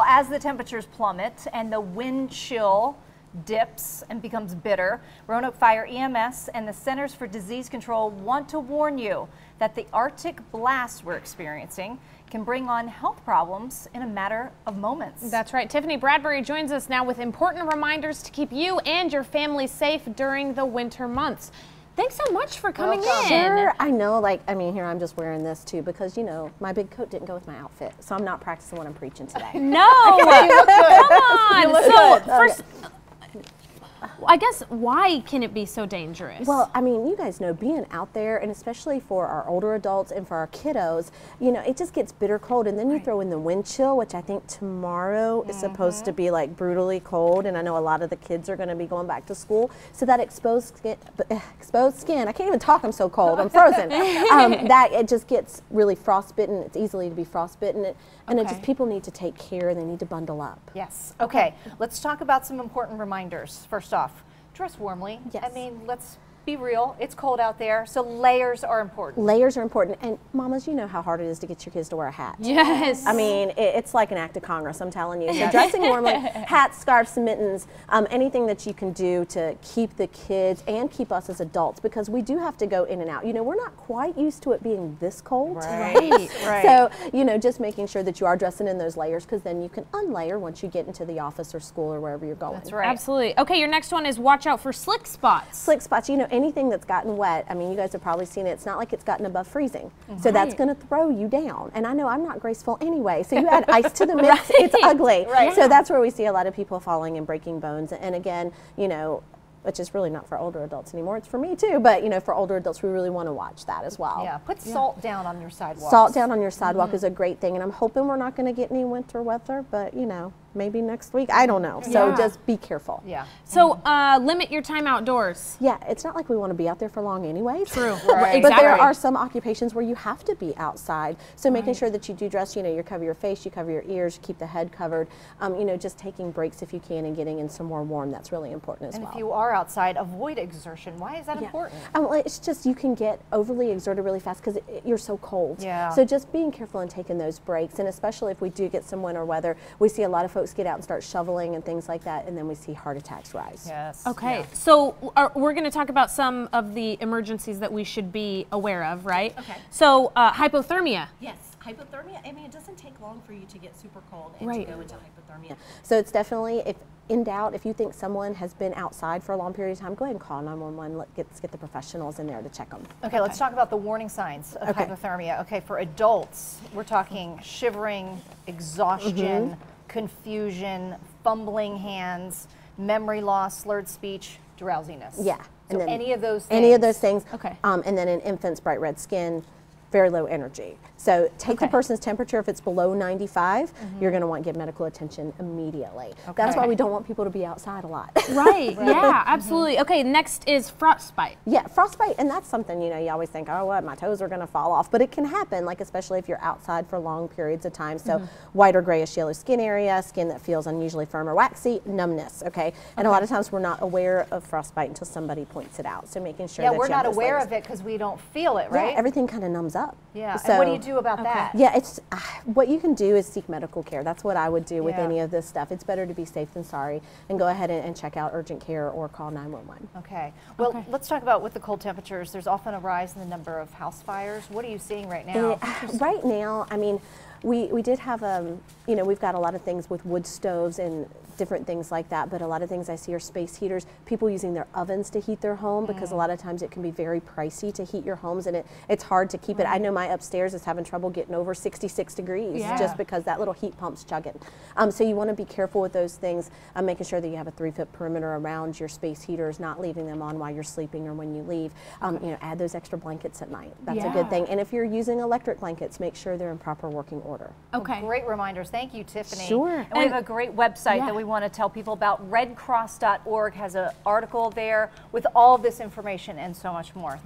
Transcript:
Well, as the temperatures plummet and the wind chill dips and becomes bitter, Roanoke Fire EMS and the Centers for Disease Control want to warn you that the Arctic blast we're experiencing can bring on health problems in a matter of moments. That's right. Tiffany Bradbury joins us now with important reminders to keep you and your family safe during the winter months. Thanks so much for coming in. Sure, I know, here I'm just wearing this too because, you know, my big coat didn't go with my outfit, so I'm not practicing what I'm preaching today. No, come on. So first, I guess, why can it be so dangerous? Well, I mean, you guys know, being out there, and especially for our older adults and for our kiddos, you know, it just gets bitter cold, and then you throw in the wind chill, which I think tomorrow is supposed to be like brutally cold, and I know a lot of the kids are going to be going back to school, so that exposed skin, I can't even talk, I'm so cold, I'm frozen, that it just gets really frostbitten. It's easily to be frostbitten, and it just, people need to take care, they need to bundle up. Yes. Okay, let's talk about some important reminders. First off, dress warmly. Yes. I mean, let's be real. It's cold out there, so layers are important. Layers are important. And mamas, you know how hard it is to get your kids to wear a hat. Yes. I mean, it's like an act of Congress, I'm telling you. So dressing warmly, hats, scarves, mittens, anything that you can do to keep the kids and keep us as adults, because we do have to go in and out. You know, we're not quite used to it being this cold. Right. So, you know, just making sure that you are dressing in those layers, because then you can unlayer once you get into the office or school or wherever you're going. That's right. Absolutely. Okay, your next one is watch out for slick spots. Slick spots, you know, anything that's gotten wet, I mean, you guys have probably seen it. It's not like it's gotten above freezing. So that's going to throw you down. And I know I'm not graceful anyway. So you add ice to the mix, it's ugly. So that's where we see a lot of people falling and breaking bones. And again, you know, which is really not for older adults anymore. It's for me too, but you know, for older adults, we really want to watch that as well. Yeah, put salt down on your sidewalk. Salt down on your sidewalk is a great thing, and I'm hoping we're not going to get any winter weather, but you know, maybe next week, I don't know. So just be careful. Yeah. So limit your time outdoors. Yeah, it's not like we want to be out there for long anyways. True. Right. But there are some occupations where you have to be outside. So making sure that you do dress, you know, you cover your face, you cover your ears, you keep the head covered. You know, just taking breaks if you can and getting in somewhere warm, that's really important as well. And if you are outside, avoid exertion. Why is that important? Well, it's just you can get overly exerted really fast because you're so cold. Yeah. So just being careful and taking those breaks, and especially if we do get some winter weather, we see a lot of folks get out and start shoveling and things like that, and then we see heart attacks rise. Yes. Okay, so we're going to talk about some of the emergencies that we should be aware of, right? Okay. So hypothermia. Yes, hypothermia, I mean, it doesn't take long for you to get super cold and Right. to go into hypothermia. So it's definitely, if in doubt, if you think someone has been outside for a long period of time, go ahead and call 911. Let's get the professionals in there to check them. Okay, let's talk about the warning signs of hypothermia. Okay, for adults, we're talking shivering, exhaustion, confusion, fumbling hands, memory loss, slurred speech, drowsiness. Yeah. So and then any of those things. Any of those things. Okay. And then in infants, bright red skin, very low energy. So take the person's temperature. If it's below 95, you're going to want to get medical attention immediately. That's why we don't want people to be outside a lot. Right, yeah, absolutely. Okay, next is frostbite. Yeah, frostbite, and that's something, you know, you always think, oh, what, my toes are going to fall off. But it can happen, like especially if you're outside for long periods of time. So white or grayish yellow skin area, skin that feels unusually firm or waxy, numbness, okay? And a lot of times we're not aware of frostbite until somebody points it out. So making sure that we're you have not those aware layers. of it because we don't feel it, right? Yeah, everything kind of numbs up. Yeah, So, and what do you do about that? Yeah, it's what you can do is seek medical care. That's what I would do with Yeah. any of this stuff. It's better to be safe than sorry, and go ahead and check out urgent care or call 911. Okay. Well, let's talk about with the cold temperatures. There's often a rise in the number of house fires. What are you seeing right now? Right now, I mean, we did have, you know, we've got a lot of things with wood stoves and different things like that, but a lot of things I see are space heaters, people using their ovens to heat their home, because a lot of times it can be very pricey to heat your homes, and it's hard to keep it. I know my upstairs is having trouble getting over 66 degrees just because that little heat pump's chugging. So you want to be careful with those things, making sure that you have a 3-foot perimeter around your space heaters, not leaving them on while you're sleeping or when you leave. You know, add those extra blankets at night. That's a good thing. And if you're using electric blankets, make sure they're in proper working order. Okay. Well, great reminders. Thank you, Tiffany. Sure. And we have a great website that we want to tell people about. redcross.org has an article there with all of this information and so much more.